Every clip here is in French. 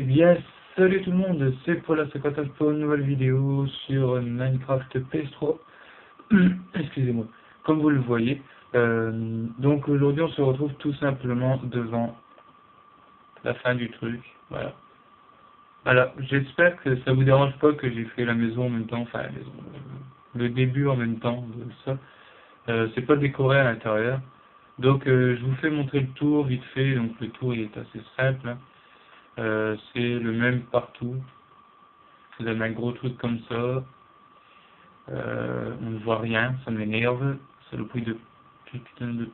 Eh bien, salut tout le monde, c'est Paula58 pour une nouvelle vidéo sur Minecraft PS3. Excusez-moi. Comme vous le voyez, donc aujourd'hui on se retrouve tout simplement devant la fin du truc. Voilà. Voilà, j'espère que ça vous dérange pas que j'ai fait la maison en même temps, enfin la maison, le début en même temps de ça. C'est pas décoré à l'intérieur. Donc je vous fais montrer le tour vite fait. Donc le tour il est assez simple, hein. C'est le même partout. Vous avez un gros truc comme ça. On ne voit rien, ça m'énerve. C'est le bruit de putain de...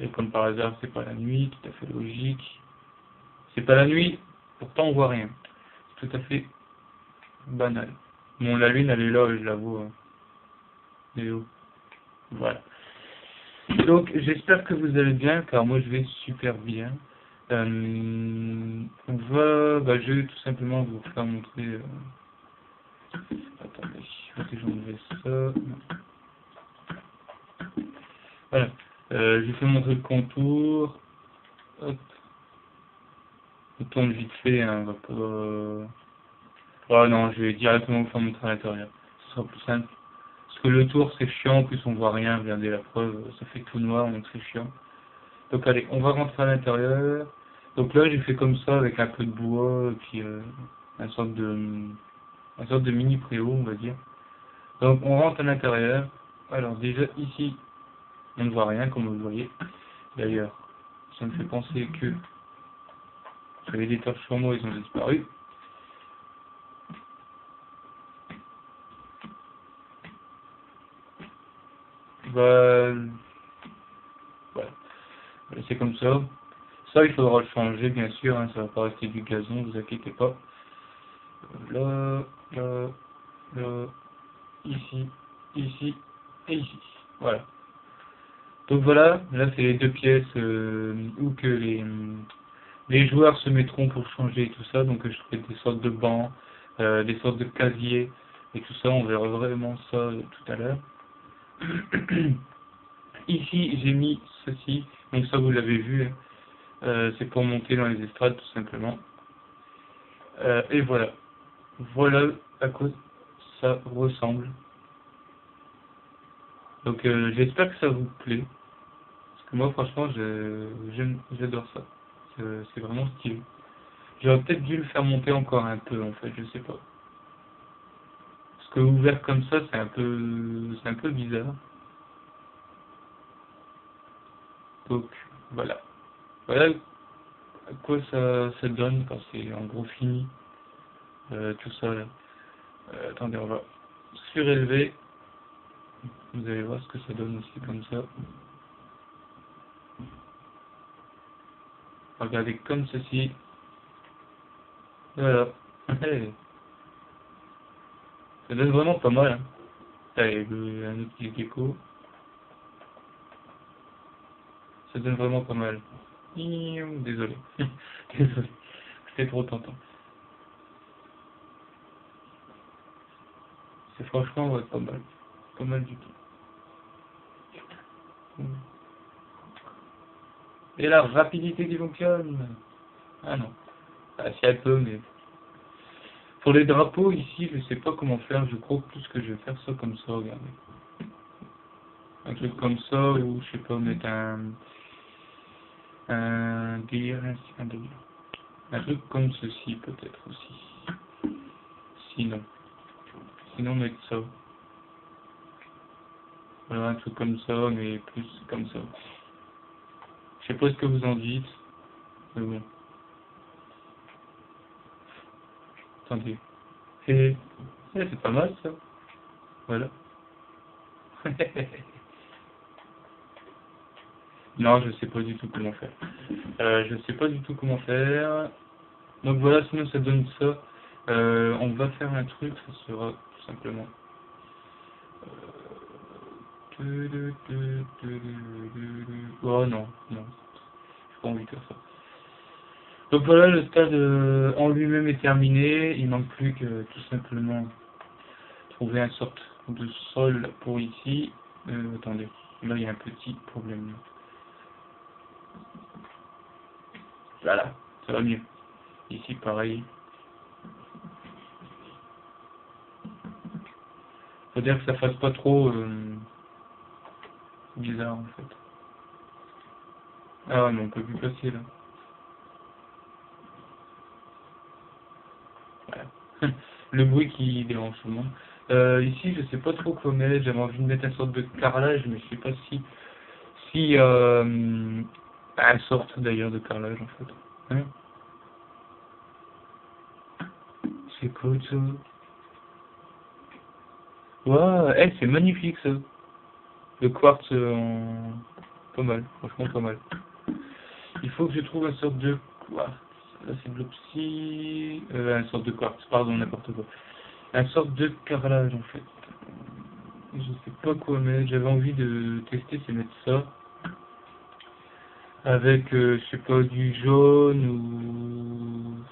Et comme par hasard, c'est pas la nuit, tout à fait logique. C'est pas la nuit, pourtant on voit rien. C'est tout à fait banal. Bon, la lune, elle est là, je l'avoue. Elle est où? Voilà. Donc, j'espère que vous allez bien, car moi je vais super bien. Je vais tout simplement vous faire montrer... Attendez, je vais enlever ça. Voilà. Je vais vous montrer le contour. Hop. On tourne vite fait, hein, on va pas... Oh non, je vais directement vous faire montrer à l'intérieur. Ce sera plus simple. Parce que le tour c'est chiant, en plus on voit rien, regardez la preuve, ça fait tout noir, donc c'est chiant. Donc allez, on va rentrer à l'intérieur. Donc là j'ai fait comme ça avec un peu de bois, et puis un sorte de mini préau on va dire. Donc on rentre à l'intérieur. Alors déjà ici, on ne voit rien comme vous le voyez. D'ailleurs, ça me fait penser que j'avais des torches sur moi, ils ont disparu. Bah, voilà. C'est comme ça. Ça, il faudra le changer, bien sûr, hein, ça va pas rester du gazon, vous inquiétez pas. Là, là, là, ici, ici, et ici. Voilà. Donc voilà, là c'est les deux pièces où que les joueurs se mettront pour changer tout ça. Donc je ferai des sortes de bancs, des sortes de casiers, et tout ça, on verra vraiment ça tout à l'heure. Ici, j'ai mis ceci, donc ça vous l'avez vu, hein. C'est pour monter dans les estrades tout simplement. Et voilà. Voilà à quoi ça ressemble. Donc j'espère que ça vous plaît. Parce que moi franchement j'adore ça. C'est vraiment stylé. J'aurais peut-être dû le faire monter encore un peu en fait, je sais pas. Parce que ouvert comme ça c'est un peu bizarre. Donc voilà. Voilà à quoi ça donne quand c'est en gros fini. Tout ça là. Attendez, on va surélever. Vous allez voir ce que ça donne aussi comme ça. Regardez comme ceci. Voilà. Ça donne vraiment pas mal, hein. Allez, un autre petit gecko. Ça donne vraiment pas mal. Désolé. Désolé. C'était trop tentant. C'est franchement ouais, pas mal. Pas mal du tout. Et la rapidité qui fonctionne. Ah non. Ah, si elle peut, mais... Pour les drapeaux, ici, je sais pas comment faire. Je crois plus que je vais faire ça comme ça, regardez. Un truc comme ça, ou je sais pas, mettre un délire, un délire. Un truc comme ceci, peut-être aussi. Sinon mettre ça. Voilà, un truc comme ça, mais plus comme ça. Je sais pas ce que vous en dites, mais bon. Attendez. C'est pas mal ça. Voilà. Non, je sais pas du tout comment faire. Je sais pas du tout comment faire. Donc voilà, sinon ça donne ça. On va faire un truc, ça sera tout simplement. Oh non, non. J'ai pas envie de faire ça. Donc voilà, le stade en lui-même est terminé. Il manque plus que tout simplement trouver une sorte de sol pour ici. Attendez, là il y a un petit problème. Voilà, ça va mieux. Ici pareil. Faut dire que ça fasse pas trop bizarre en fait. Ah non, on peut plus passer là. Voilà. Le bruit qui dérange tout le monde. Ici, je sais pas trop quoi mettre. J'avais envie de mettre une sorte de carrelage, mais je sais pas si une sorte d'ailleurs de carrelage en fait. Hein, c'est quoi ça? Waouh, c'est magnifique ça. Le quartz en... Pas mal, franchement pas mal. Il faut que je trouve une sorte de quartz. Là c'est de l'opsie... une sorte de quartz, pardon, n'importe quoi. Une sorte de carrelage en fait. Je sais pas quoi mettre, j'avais envie de tester, c'est mettre ça. Avec, je sais pas, du jaune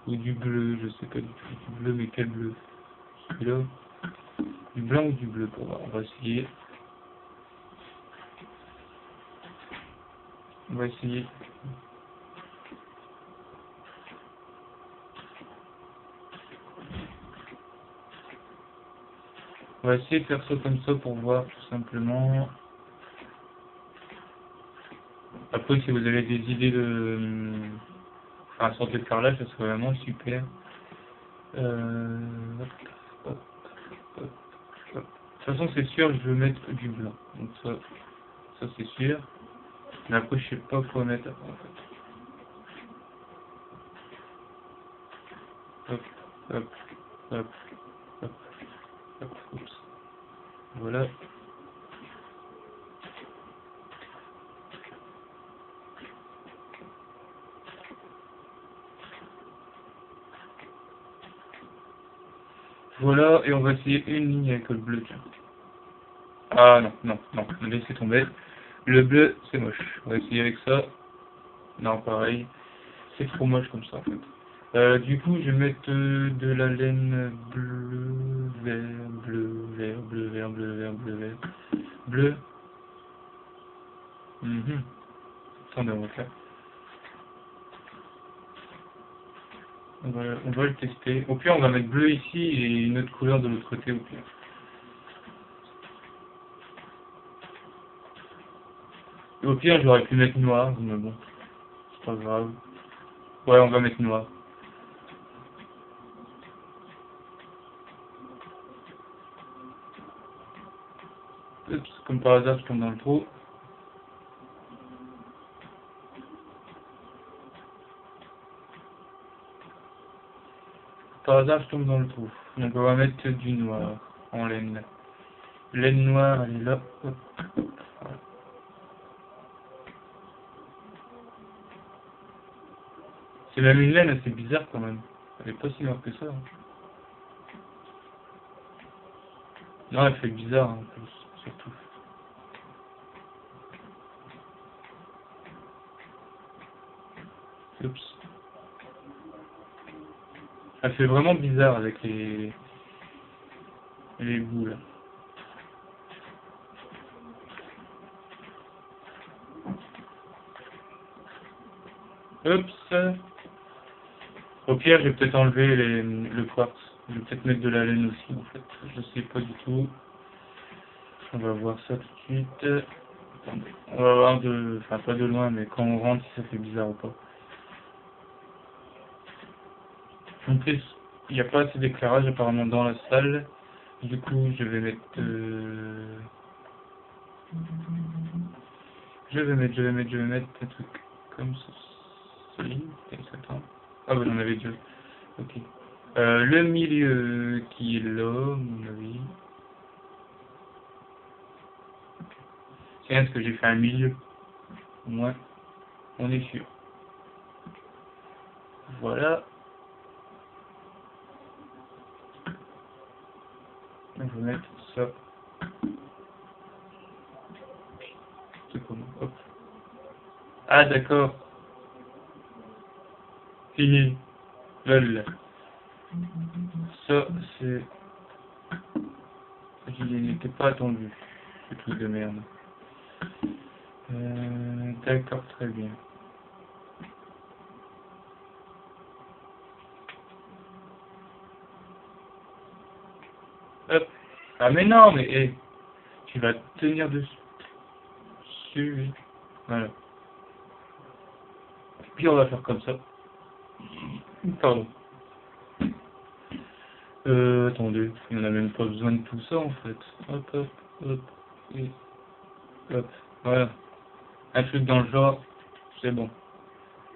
ou du bleu, je sais pas du tout. Du bleu, mais quel bleu? Celui-là? Du blanc ou du bleu pour voir, on va essayer. On va essayer. On va essayer de faire ça comme ça pour voir tout simplement. Après, si vous avez des idées de faire un sorte de carrelage, ça serait vraiment super. Hop, hop, hop, hop. De toute façon, c'est sûr, je veux mettre du blanc. Donc ça c'est sûr. Mais après, je sais pas quoi mettre en fait. Hop, hop, hop, hop, hop, oups. Voilà. Voilà, et on va essayer une ligne avec le bleu, tiens. Ah non, non, non, laissez tomber. Le bleu, c'est moche. On va essayer avec ça. Non, pareil. C'est trop moche comme ça, en fait. Du coup, je vais mettre de la laine bleu, vert, bleu, vert, bleu, vert, bleu, vert, bleu, vert. Bleu. Mhm. Attendez, on va faire. On va le tester. Au pire, on va mettre bleu ici et une autre couleur de l'autre côté, au pire. Et au pire, j'aurais pu mettre noir, mais bon, c'est pas grave. Ouais, on va mettre noir. Oups, comme par hasard, je tombe dans le trou. Par hasard, je tombe dans le trou. Donc, on va mettre du noir en laine. Laine noire, elle est là. Hop, hop, voilà. C'est même une laine assez bizarre quand même. Elle est pas si noire que ça, hein. Non, elle fait bizarre en plus, surtout. Oups. Elle fait vraiment bizarre avec les bouts là. Oups. Au pire, je vais peut-être enlever le quartz. Je vais peut-être mettre de la laine aussi en fait. Je sais pas du tout. On va voir ça tout de suite. Attendez. On va voir enfin pas de loin, mais quand on rentre si ça fait bizarre ou pas. En plus, il n'y a pas assez d'éclairage apparemment dans la salle. Du coup, je vais mettre... je vais mettre un truc comme ceci. Attends. Ah bah j'en avais deux. Ok. Le milieu qui est là, à mon avis. C'est bien parce que j'ai fait un milieu. Au moins, on est sûr. Voilà. On va mettre ça. C'est comment? Hop. Ah d'accord. Fini. Lol. Ça, c'est... Je n'étais pas attendu. Ce truc de merde. D'accord, très bien. hop. Ah mais non, mais tu vas tenir dessus. Oui. Voilà. Puis on va faire comme ça. Pardon. Attendez, on n'a même pas besoin de tout ça en fait. Hop, hop, hop, et hop. Voilà. Un truc dans le genre, c'est bon.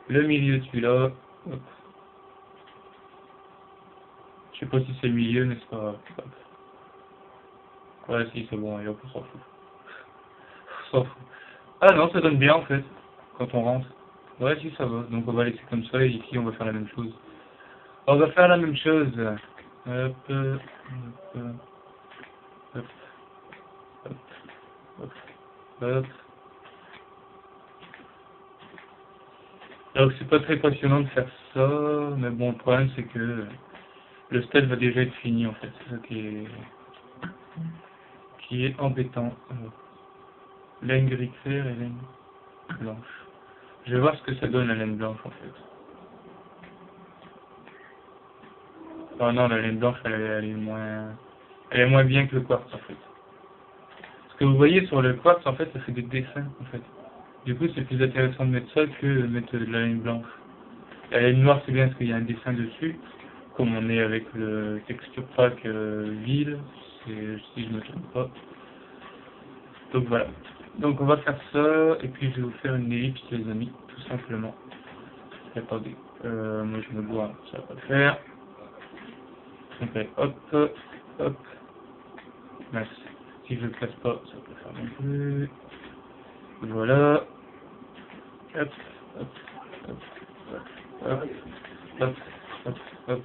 Le milieu celui-là, hop. Je sais pas si c'est le milieu, mais c'est pas grave. Hop. Voilà, si c'est bon, et hop, on s'en fout. On s'en fout. Ah non, ça donne bien en fait, quand on rentre. Ouais, si ça va. Donc on va laisser comme ça, et ici on va faire la même chose. On va faire la même chose. Hop, hop, hop, hop, hop, hop. Donc c'est pas très passionnant de faire ça, mais bon, le problème c'est que le stade va déjà être fini en fait. C'est ça qui est embêtant. Laine gris clair et laine blanche. Je vais voir ce que ça donne la laine blanche en fait. Oh non, la laine blanche elle est moins bien que le quartz en fait. Ce que vous voyez sur le quartz en fait, ça fait des dessins en fait. Du coup c'est plus intéressant de mettre ça que de mettre de la laine blanche. La laine noire c'est bien parce qu'il y a un dessin dessus, comme on est avec le texture pack ville, si je ne me trompe pas. Donc voilà. Donc on va faire ça, et puis je vais vous faire une ellipse les amis, tout simplement. Attendez, moi je me vois, ça va pas le faire. Donc hop, hop, mince. Si je le place pas, ça va pas le faire non plus. Voilà. Hop, hop, hop, hop, hop, hop, hop,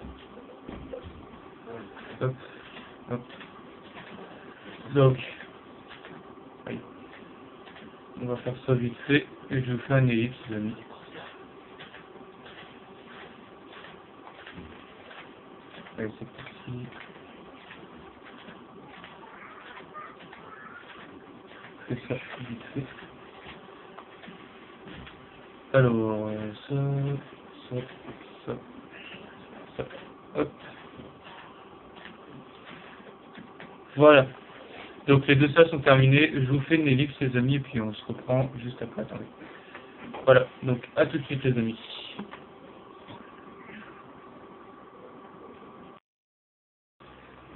hop, hop. Donc, oui. On va faire ça vite fait, et je vous fais un ellipse les amis. Allez, c'est parti. Je fais ça vite fait. Alors, ça, hop. Voilà. Donc les deux salles sont terminées. Je vous fais une ellipse les amis, et puis on se reprend juste après. Attendez. Voilà. Donc à tout de suite les amis.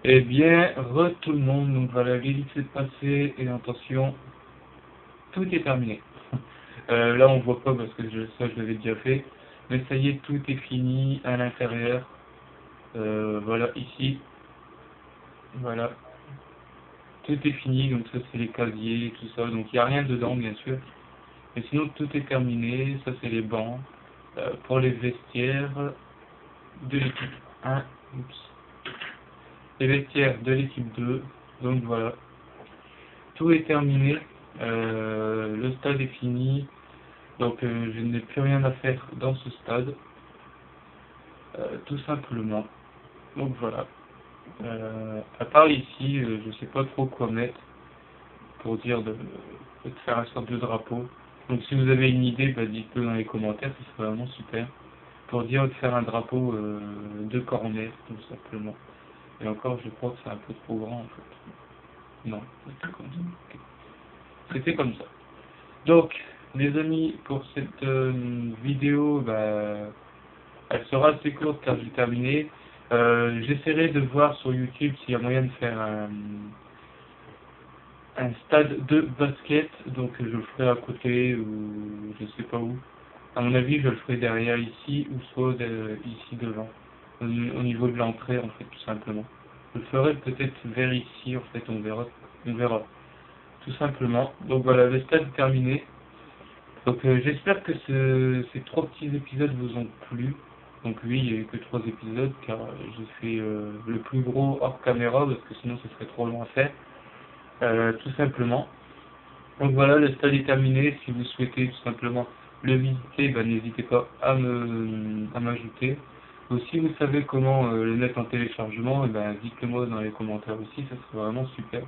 Eh bien, tout le monde. Donc voilà, l'ellipse est passée, et attention, tout est terminé. Là on voit pas parce que ça je l'avais déjà fait. Mais ça y est, tout est fini à l'intérieur. Voilà, ici. Voilà. Tout est fini, donc ça c'est les casiers, tout ça. Donc il n'y a rien dedans bien sûr. Mais sinon tout est terminé. Ça c'est les bancs. Pour les vestiaires de l'équipe 1. Oups. Les vestiaires de l'équipe 2. Donc voilà. Tout est terminé. Le stade est fini. Donc je n'ai plus rien à faire dans ce stade. Tout simplement. Donc voilà. À part ici, je sais pas trop quoi mettre pour dire de faire une sorte de drapeau. Donc si vous avez une idée, bah, dites-le dans les commentaires, ce serait vraiment super. Pour dire de faire un drapeau de corner, tout simplement. Et encore, je crois que c'est un peu trop grand en fait. Non, c'était comme ça. Okay. C'était comme ça. Donc, les amis, pour cette vidéo, bah, elle sera assez courte car j'ai terminé. J'essaierai de voir sur YouTube s'il y a moyen de faire un stade de basket, donc je le ferai à côté ou je sais pas où. À mon avis, je le ferai derrière ici ou soit ici devant, au niveau de l'entrée en fait, tout simplement. Je le ferai peut-être vers ici, en fait, on verra, tout simplement. Donc voilà, le stade est terminé. Donc j'espère que ces 3 petits épisodes vous ont plu. Donc oui, il n'y a eu que 3 épisodes car j'ai fait le plus gros hors caméra parce que sinon ce serait trop long à faire. Tout simplement. Donc voilà, le stade est terminé. Si vous souhaitez tout simplement le visiter, bah, n'hésitez pas à m'ajouter. Ou si vous savez comment le mettre en téléchargement, ben, dites-le moi dans les commentaires aussi, ça serait vraiment super.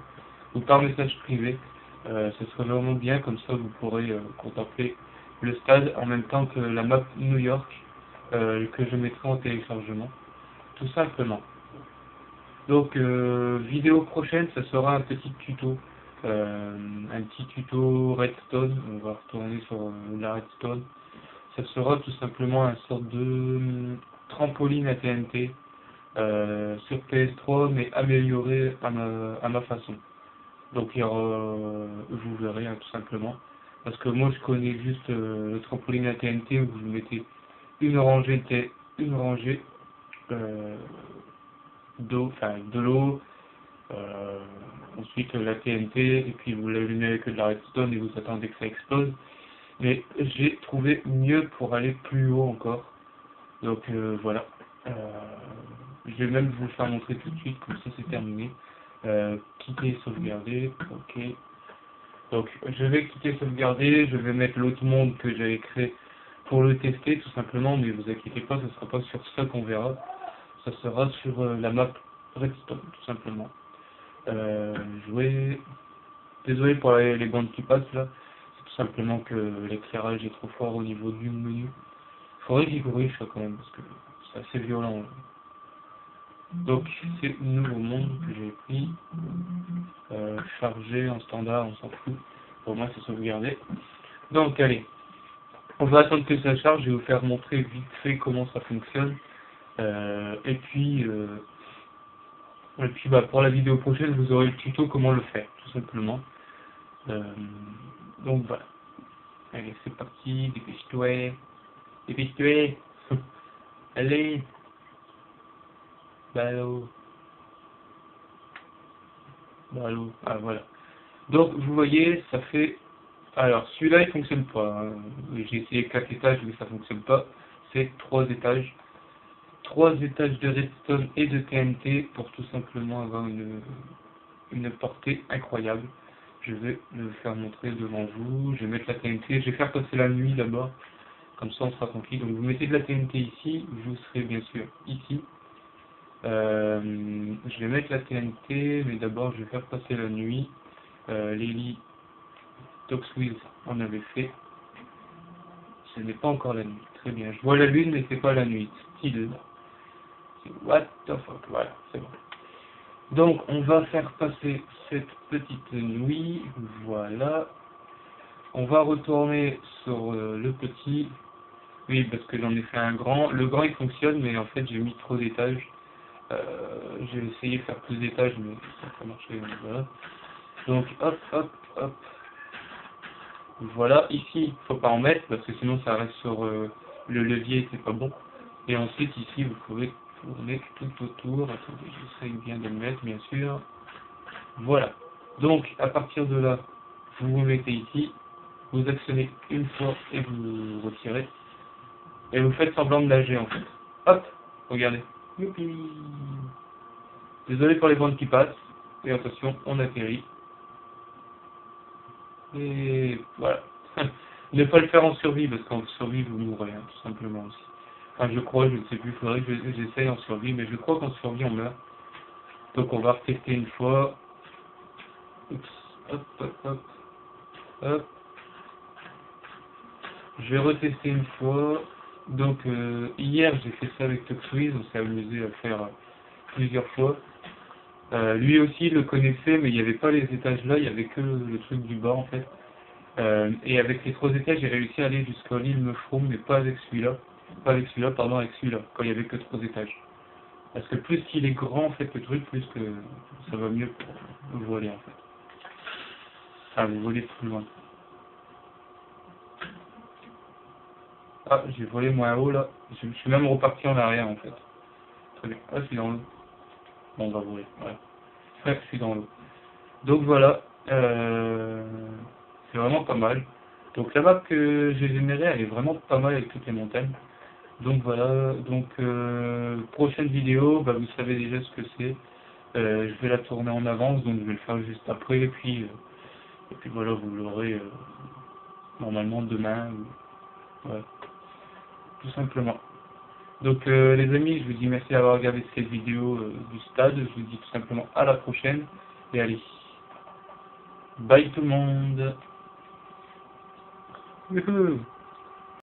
Ou par message privé, ce serait vraiment bien, comme ça vous pourrez contempler le stade en même temps que la map New York que je mettrai en téléchargement, tout simplement. Donc vidéo prochaine, ça sera un petit tuto. Un petit tuto Redstone. On va retourner sur la Redstone. Ça sera tout simplement un sorte de trampoline à TNT sur PS3, mais amélioré à ma façon. Donc il y aura, vous verrez tout simplement. Parce que moi je connais juste le trampoline à TNT où vous mettez une rangée euh, d'eau, enfin de l'eau, ensuite la TNT, et puis vous l'allumez avec de la redstone et vous attendez que ça explose. Mais j'ai trouvé mieux pour aller plus haut encore. Donc voilà. Euh, je vais même vous le faire montrer tout de suite, comme ça c'est terminé. Quitter et sauvegarder, ok. Donc je vais quitter sauvegarder, je vais mettre l'autre monde que j'avais créé pour le tester tout simplement, mais vous inquiétez pas, ce ne sera pas sur ça qu'on verra, ça sera sur la map Redstone tout simplement. Jouer, désolé pour les bandes qui passent là, c'est tout simplement que l'éclairage est trop fort au niveau du menu. Faudrait que j'y corrige ça quand même, parce que c'est assez violent. Donc c'est le nouveau monde que j'ai pris, chargé en standard, on s'en fout, pour moi c'est sauvegardé. Donc allez, on va attendre que ça charge, je vais vous faire montrer vite fait comment ça fonctionne. Et puis bah, pour la vidéo prochaine, vous aurez le tuto comment le faire, tout simplement. Donc voilà. Allez, c'est parti, dépêche-toi. Dépêche-toi. Allez. Ballot. Ballot. Ah voilà. Donc vous voyez, ça fait... Alors celui-là il fonctionne pas. Hein. J'ai essayé 4 étages mais ça fonctionne pas. C'est 3 étages. 3 étages de redstone et de TNT pour tout simplement avoir une portée incroyable. Je vais le faire montrer devant vous. Je vais mettre la TNT. Je vais faire passer la nuit d'abord. Comme ça on sera tranquille. Donc vous mettez de la TNT ici. Vous serez bien sûr ici. Je vais mettre la TNT. Mais d'abord je vais faire passer la nuit. Lily Toxwiz on avait fait. Ce n'est pas encore la nuit. Très bien. Je vois la lune mais c'est pas la nuit. Style. What the fuck. Voilà. C'est bon. Donc on va faire passer cette petite nuit, voilà. On va retourner sur le petit, oui parce que j'en ai fait un grand. Le grand il fonctionne mais en fait j'ai mis trop d'étages. J'ai essayé de faire plus d'étages mais ça n'a pas marché. Voilà. Donc hop hop hop. Voilà, ici faut pas en mettre parce que sinon ça reste sur le levier, c'est pas bon. Et ensuite ici vous pouvez tourner tout autour. Attendez, j'essaye bien de le mettre bien sûr. Voilà. Donc, à partir de là, vous vous mettez ici, vous actionnez une fois et vous retirez. Et vous faites semblant de nager en fait. Hop, regardez. Youpi. Désolé pour les bandes qui passent. Et attention, on atterrit. Et voilà. Ne pas le faire en survie, parce qu'en survie, vous mourrez, hein, tout simplement aussi. Enfin, je crois, je ne sais plus, il faudrait que j'essaye en survie, mais je crois qu'en survie, on meurt. Donc, on va retester une fois. Oups. Hop, hop, hop. Hop. Je vais retester une fois. Donc hier j'ai fait ça avec Toxwiz, on s'est amusé à le faire plusieurs fois. Lui aussi il le connaissait mais il n'y avait pas les étages là, il n'y avait que le truc du bas en fait. Et avec les 3 étages j'ai réussi à aller jusqu'à l'île Mushroom mais pas avec celui-là. Pas avec celui-là, pardon, avec celui-là, quand il n'y avait que 3 étages. Parce que plus qu'il est grand en fait le truc, plus que ça va mieux pour voler en fait. Enfin vous volez plus loin. Ah, j'ai volé moins haut là. Je suis même reparti en arrière en fait. Très bien. Ah, je suis dans l'eau. Bon, on va voler. Voilà. Bref, je suis dans l'eau. Donc voilà. C'est vraiment pas mal. Donc la map que j'ai générée, elle est vraiment pas mal avec toutes les montagnes. Donc voilà. Donc prochaine vidéo, bah, vous savez déjà ce que c'est. Je vais la tourner en avance, donc je vais le faire juste après. Et puis voilà, vous l'aurez normalement demain. Voilà. Tout simplement. Donc les amis, je vous dis merci d'avoir regardé cette vidéo du stade. Je vous dis tout simplement à la prochaine. Et allez, bye tout le monde. Youhou.